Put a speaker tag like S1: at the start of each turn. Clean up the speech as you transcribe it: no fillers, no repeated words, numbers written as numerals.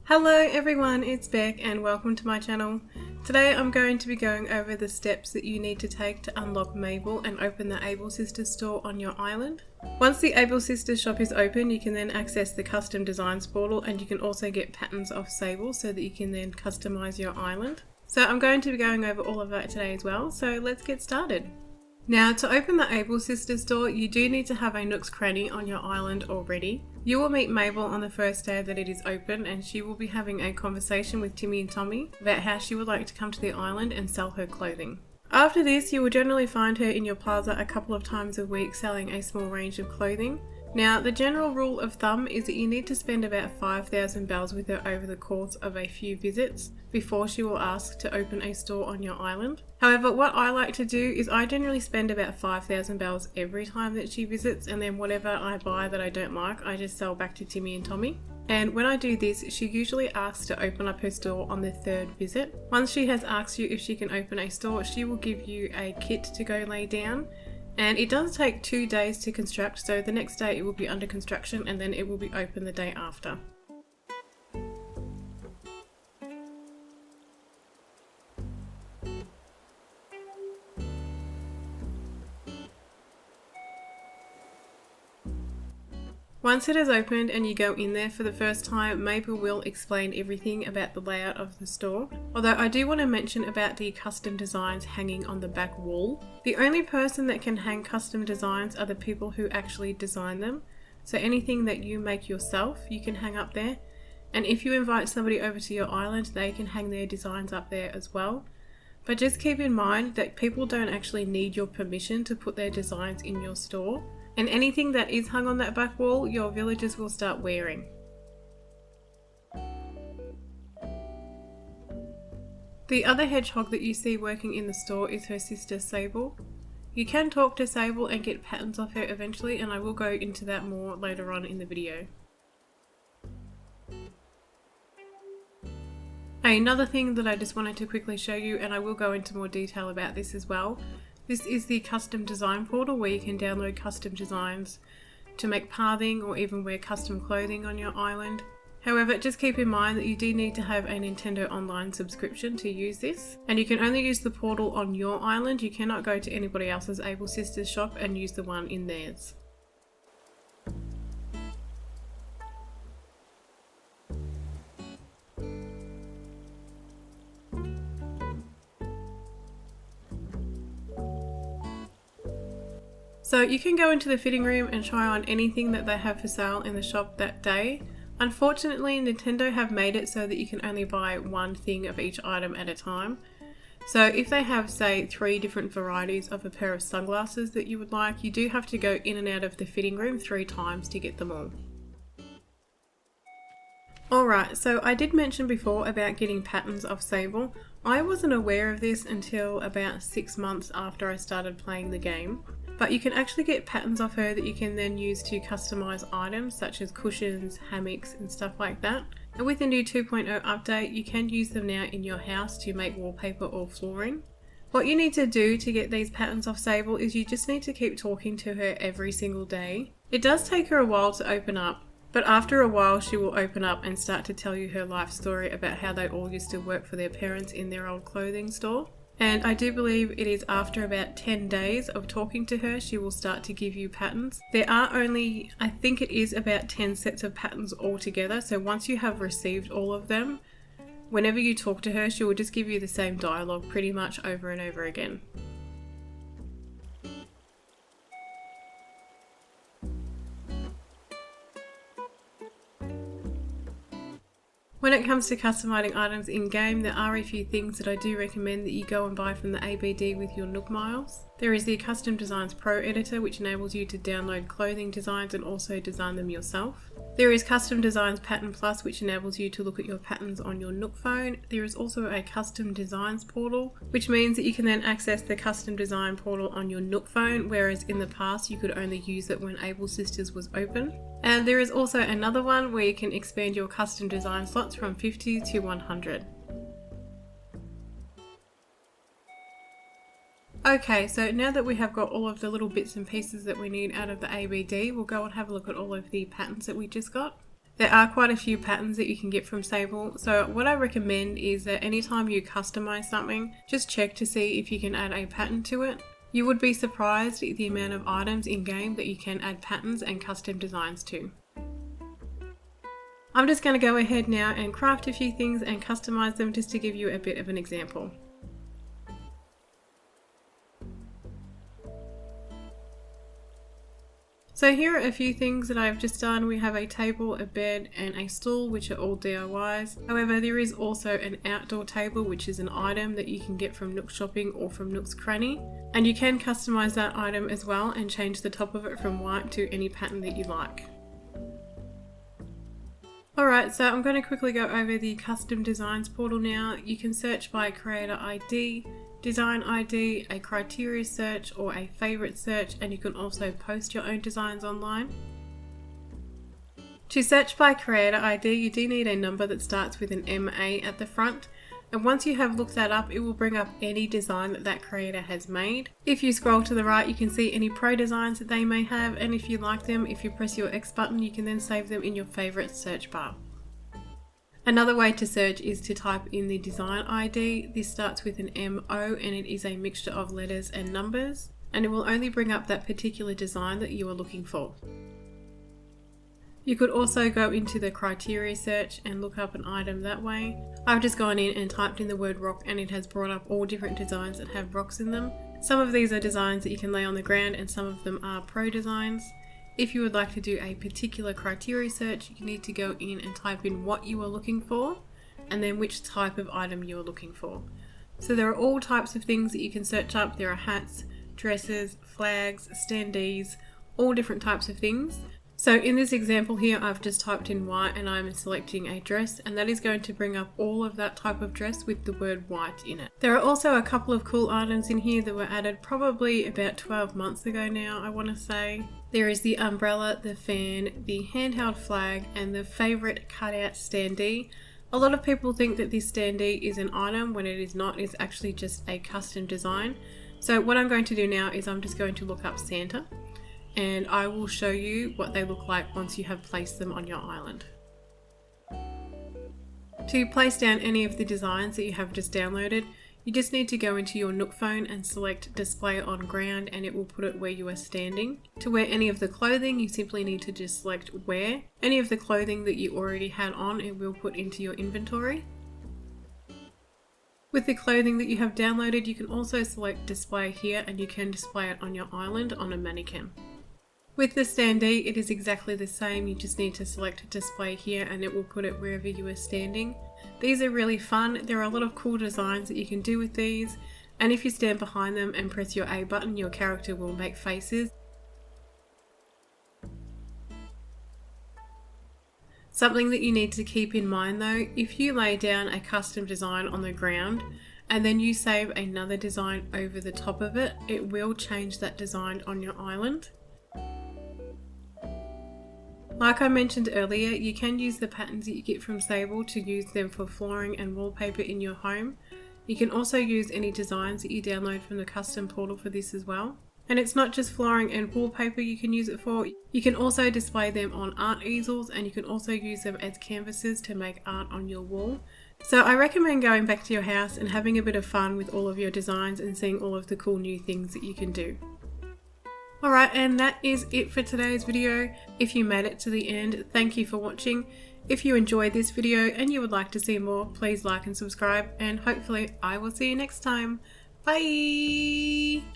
S1: Hello everyone, it's Beck and welcome to my channel. Today I'm going to be going over the steps that you need to take to unlock Mabel and open the Able Sisters store on your island. Once the Able Sisters shop is open, you can then access the custom designs portal and you can also get patterns of Sable so that you can then customize your island. So I'm going to be going over all of that today as well, so let's get started. Now, to open the Able Sisters store, you do need to have a Nook's Cranny on your island already. You will meet Mabel on the first day that it is open and she will be having a conversation with Timmy and Tommy about how she would like to come to the island and sell her clothing. After this, you will generally find her in your plaza a couple of times a week selling a small range of clothing. Now, the general rule of thumb is that you need to spend about 5,000 bells with her over the course of a few visits before she will ask to open a store on your island. However, what I like to do is I generally spend about 5,000 bells every time that she visits, and then whatever I buy that I don't like, I just sell back to Timmy and Tommy. And when I do this, she usually asks to open up her store on the third visit. Once she has asked you if she can open a store, she will give you a kit to go lay down. And it does take 2 days to construct, so the next day it will be under construction and then it will be open the day after. Once it is opened and you go in there for the first time, Mabel will explain everything about the layout of the store. Although I do want to mention about the custom designs hanging on the back wall. The only person that can hang custom designs are the people who actually design them. So anything that you make yourself, you can hang up there. And if you invite somebody over to your island, they can hang their designs up there as well. But just keep in mind that people don't actually need your permission to put their designs in your store. And anything that is hung on that back wall, your villagers will start wearing. The other hedgehog that you see working in the store is her sister Sable. You can talk to Sable and get patterns of her eventually, and I will go into that more later on in the video. Another thing that I just wanted to quickly show you, and I will go into more detail about this as well. This is the custom design portal where you can download custom designs to make pathing or even wear custom clothing on your island. However, just keep in mind that you do need to have a Nintendo Online subscription to use this, and you can only use the portal on your island. You cannot go to anybody else's Able Sisters shop and use the one in theirs. So you can go into the fitting room and try on anything that they have for sale in the shop that day. Unfortunately, Nintendo have made it so that you can only buy one thing of each item at a time. So if they have, say, 3 different varieties of a pair of sunglasses that you would like, you do have to go in and out of the fitting room 3 times to get them all. Alright, so I did mention before about getting patterns of Sable. I wasn't aware of this until about 6 months after I started playing the game. But you can actually get patterns of her that you can then use to customize items such as cushions, hammocks and stuff like that. And with the new 2.0 update, you can use them now in your house to make wallpaper or flooring. What you need to do to get these patterns of Sable is you just need to keep talking to her every single day. It does take her a while to open up, but after a while she will open up and start to tell you her life story about how they all used to work for their parents in their old clothing store. And I do believe it is after about 10 days of talking to her, she will start to give you patterns. There are only, I think it is about 10 sets of patterns altogether. So once you have received all of them, whenever you talk to her, she will just give you the same dialogue pretty much over and over again. When it comes to customizing items in-game, there are a few things that I do recommend that you go and buy from the ABD with your Nook Miles. There is the Custom Designs Pro Editor, which enables you to download clothing designs and also design them yourself. There is Custom Designs Pattern Plus, which enables you to look at your patterns on your Nook phone. There is also a Custom Designs portal, which means that you can then access the Custom Design portal on your Nook phone, whereas in the past you could only use it when Able Sisters was open. And there is also another one where you can expand your custom design slots from 50 to 100. Okay, so now that we have got all of the little bits and pieces that we need out of the ABD, we'll go and have a look at all of the patterns that we just got. There are quite a few patterns that you can get from Sable, so what I recommend is that anytime you customize something, just check to see if you can add a pattern to it. You would be surprised at the amount of items in game that you can add patterns and custom designs to. I'm just going to go ahead now and craft a few things and customize them just to give you a bit of an example. So here are a few things that I've just done. We have a table, a bed and a stool, which are all DIYs. However, there is also an outdoor table, which is an item that you can get from Nook Shopping or from Nook's Cranny. And you can customize that item as well and change the top of it from white to any pattern that you like. Alright, so I'm going to quickly go over the custom designs portal now. You can search by creator ID, design ID, a criteria search or a favorite search, and you can also post your own designs online. To search by creator ID, you do need a number that starts with an MA at the front, and once you have looked that up, it will bring up any design that that creator has made. If you scroll to the right, you can see any pro designs that they may have, and if you like them, if you press your X button, you can then save them in your favorite search bar. Another way to search is to type in the design ID. This starts with an MO and it is a mixture of letters and numbers, and it will only bring up that particular design that you are looking for. You could also go into the criteria search and look up an item that way. I've just gone in and typed in the word rock and it has brought up all different designs that have rocks in them. Some of these are designs that you can lay on the ground and some of them are pro designs. If you would like to do a particular criteria search, you need to go in and type in what you are looking for and then which type of item you are looking for. So there are all types of things that you can search up. There are hats, dresses, flags, standees, all different types of things. So in this example here, I've just typed in white and I'm selecting a dress, and that is going to bring up all of that type of dress with the word white in it. There are also a couple of cool items in here that were added probably about 12 months ago now, I want to say. There is the umbrella, the fan, the handheld flag, and the favorite cutout standee. A lot of people think that this standee is an item when it is not. It's actually just a custom design. So what I'm going to do now is I'm just going to look up Santa, and I will show you what they look like once you have placed them on your island. To place down any of the designs that you have just downloaded, you just need to go into your Nook phone and select display on ground, and it will put it where you are standing. To wear any of the clothing, you simply need to just select wear. Any of the clothing that you already had on, it will put into your inventory. With the clothing that you have downloaded, you can also select display here and you can display it on your island on a mannequin. With the standee, it is exactly the same. You just need to select display here and it will put it wherever you are standing. These are really fun. There are a lot of cool designs that you can do with these, and if you stand behind them and press your A button, your character will make faces. Something that you need to keep in mind though, if you lay down a custom design on the ground and then you save another design over the top of it, it will change that design on your island. Like I mentioned earlier, you can use the patterns that you get from Sable to use them for flooring and wallpaper in your home. You can also use any designs that you download from the custom portal for this as well. And it's not just flooring and wallpaper you can use it for. You can also display them on art easels, and you can also use them as canvases to make art on your wall. So I recommend going back to your house and having a bit of fun with all of your designs and seeing all of the cool new things that you can do. Alright, and that is it for today's video. If you made it to the end, thank you for watching. If you enjoyed this video and you would like to see more, please like and subscribe, and hopefully I will see you next time. Bye!